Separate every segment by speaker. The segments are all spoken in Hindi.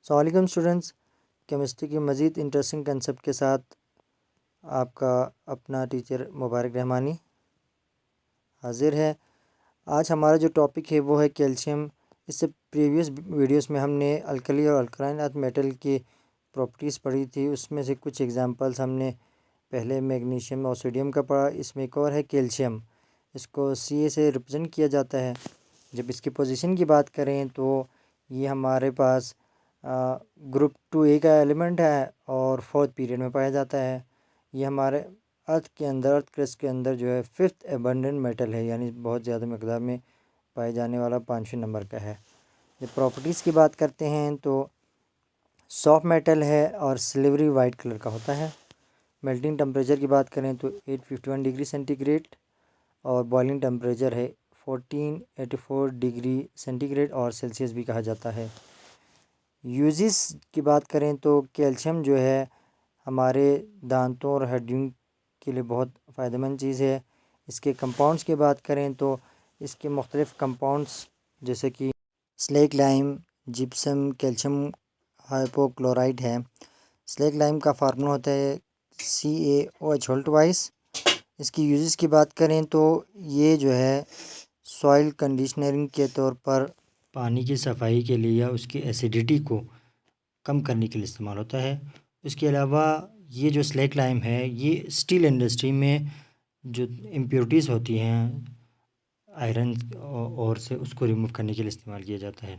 Speaker 1: अस्सलाम स्टूडेंट्स, केमिस्ट्री की मज़ीद इंटरेस्टिंग कंसेप्ट के साथ आपका अपना टीचर मुबारक रहमानी हाज़िर है। आज हमारा जो टॉपिक है वो है कैल्शियम। इससे प्रीवियस वीडियोस में हमने अल्कली और अल्कलाइन अर्थ मेटल की प्रॉपर्टीज़ पढ़ी थी। उसमें से कुछ एग्जांपल्स हमने पहले मैग्नीशियम और सोडियम का पढ़ा। इसमें एक और है कैल्शियम, इसको Ca से रिप्रेजेंट किया जाता है। जब इसकी पोजीशन की बात करें तो ये हमारे पास ग्रुप 2A का एलिमेंट है और 4th पीरियड में पाया जाता है। ये हमारे अर्थ के अंदर, अर्थ क्रस्ट के अंदर जो है 5th एबंडेंट मेटल है, यानी बहुत ज़्यादा मकदार में पाए जाने वाला 5वें नंबर का है। जब प्रॉपर्टीज़ की बात करते हैं तो सॉफ्ट मेटल है और सिल्वरी वाइट कलर का होता है। मेल्टिंग टेम्परेचर की बात करें तो 851 डिग्री सेंटीग्रेड और बॉइलिंग टेम्परेचर है 1484 डिग्री सेंटीग्रेड और सेल्सियस भी कहा जाता है। यूजेस की बात करें तो कैल्शियम जो है हमारे दांतों और हड्डियों के लिए बहुत फ़ायदेमंद चीज़ है। इसके कंपाउंड्स की बात करें तो इसके मुख्तलिफ़ कंपाउंड्स जैसे कि slake lime, gypsum, calcium hypochloride है। स्लेक लाइम का फार्मूला होता है CaOH। इसकी यूजेस की बात करें तो ये जो है सॉइल कंडीशनरिंग के तौर पर पानी की सफाई के लिए या उसकी एसिडिटी को कम करने के लिए इस्तेमाल होता है। इसके अलावा ये जो स्लेक लाइम है ये स्टील इंडस्ट्री में जो इम्प्योरिटीज़ होती हैं आयरन और से उसको रिमूव करने के लिए इस्तेमाल किया जाता है।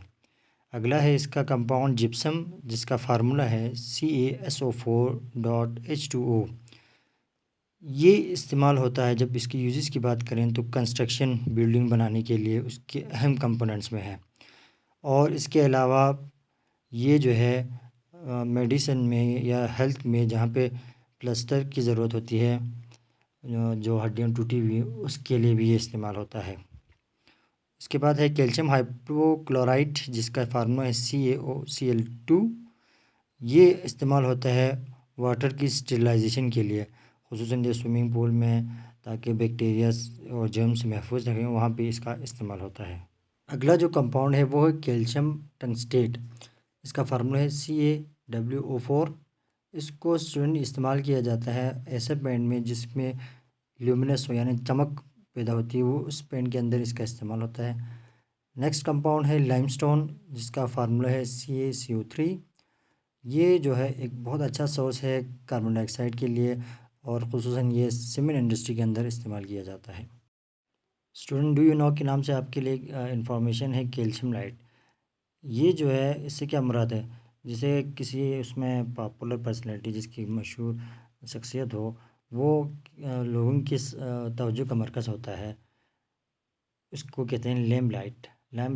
Speaker 1: अगला है इसका कंपाउंड जिप्सम, जिसका फार्मूला है CaSO4.H2O। ये इस्तेमाल होता है जब इसकी यूजेस की बात करें तो कंस्ट्रक्शन, बिल्डिंग बनाने के लिए उसके अहम कंपोनेंट्स में है। और इसके अलावा ये जो है मेडिसिन में या हेल्थ में जहाँ पे प्लास्टर की ज़रूरत होती है, जो हड्डियाँ टूटी हुई उसके लिए भी ये इस्तेमाल होता है। इसके बाद है कैल्शियम हाइपोक्लोराइड, जिसका फार्मूला है CaOCl2। ये इस्तेमाल होता है वाटर की स्टेरिलाइजेशन के लिए, खुसूसन जो स्विमिंग पूल में, ताकि बैक्टीरिया और जर्म्स महफूज रहें, वहाँ पे इसका इस्तेमाल होता है। अगला जो कंपाउंड है वो है कैल्शियम टंगस्टेट। इसका फार्मूला है CaWO4। इसको स्टूडेंट इस्तेमाल किया जाता है ऐसे पेंट में जिसमें ल्यूमिनस हो, यानी चमक पैदा होती है, वो उस पेंट के अंदर इसका इस्तेमाल होता है। नेक्स्ट कंपाउंड है लाइमस्टोन, जिसका फार्मूला है CaCO3। ये जो है एक बहुत अच्छा सोर्स है कार्बन डाइऑक्साइड के लिए और ख़ुसूसन ये सीमेंट इंडस्ट्री के अंदर इस्तेमाल किया जाता है। स्टूडेंट, डू यू नो के नाम से आपके लिए इंफॉर्मेशन है कैल्शियम लाइट। ये जो है इससे क्या मुराद है, जैसे किसी उसमें पॉपुलर पर्सनैलिटी, जिसकी मशहूर शख्सियत हो, वो लोगों की तवज्जो का मरकज़ होता है, इसको कहते हैं लैम्प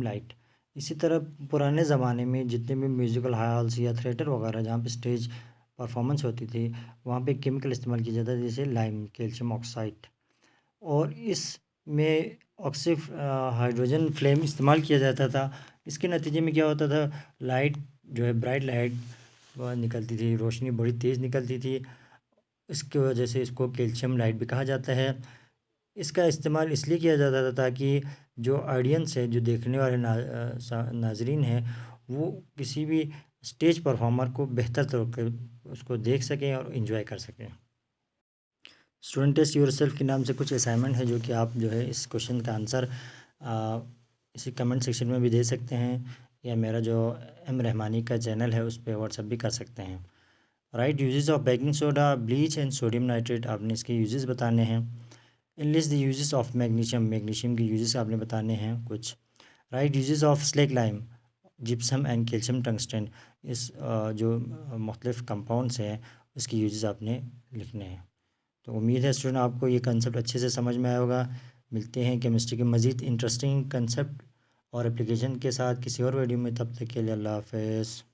Speaker 1: लाइट। इसी तरह पुराने ज़माने में जितने भी म्यूज़िकल हॉल्स या थिएटर वगैरह जहाँ पे स्टेज परफॉर्मेंस होती थी, वहाँ पे केमिकल इस्तेमाल किया जाता था, जैसे लाइम, कैल्शियम ऑक्साइड, और इसमें ऑक्सिफ हाइड्रोजन फ्लेम इस्तेमाल किया जाता था। इसके नतीजे में क्या होता था, लाइट जो है ब्राइट लाइट निकलती थी, रोशनी बड़ी तेज़ निकलती थी। इसकी वजह से इसको कैल्शियम लाइट भी कहा जाता है। इसका इस्तेमाल इसलिए किया जाता था ताकि जो ऑडियंस है, जो देखने वाले नाजरीन हैं, वो किसी भी स्टेज परफॉर्मर को बेहतर तरीके उसको देख सकें और इन्जॉय कर सकें। स्टूडेंट टेस्ट योरसेल्फ के नाम से कुछ असाइनमेंट है जो कि आप जो है इस क्वेश्चन का आंसर इसी कमेंट सेक्शन में भी दे सकते हैं, या मेरा जो एम रहमानी का चैनल है उस पर व्हाट्सअप भी कर सकते हैं। Right uses of baking soda, bleach and sodium nitrate, आपने इसके यूजेस बताने हैं। Enlist the uses of magnesium के यूजेस आपने बताने हैं कुछ। Right uses of slack lime, gypsum and calcium tungsten, इस जो मुख्तलिफ कंपाउंड्स हैं उसके यूजेस आपने लिखने हैं। तो उम्मीद है स्टूडेंट आपको ये कंसेप्ट अच्छे से समझ में आया होगा। मिलते हैं केमिस्ट्री के मज़ीद इंटरेस्टिंग कंसेप्ट और एप्लीकेशन के साथ किसी और वीडियो में, तब तक के लिए अल्लाह हाफ़िज़।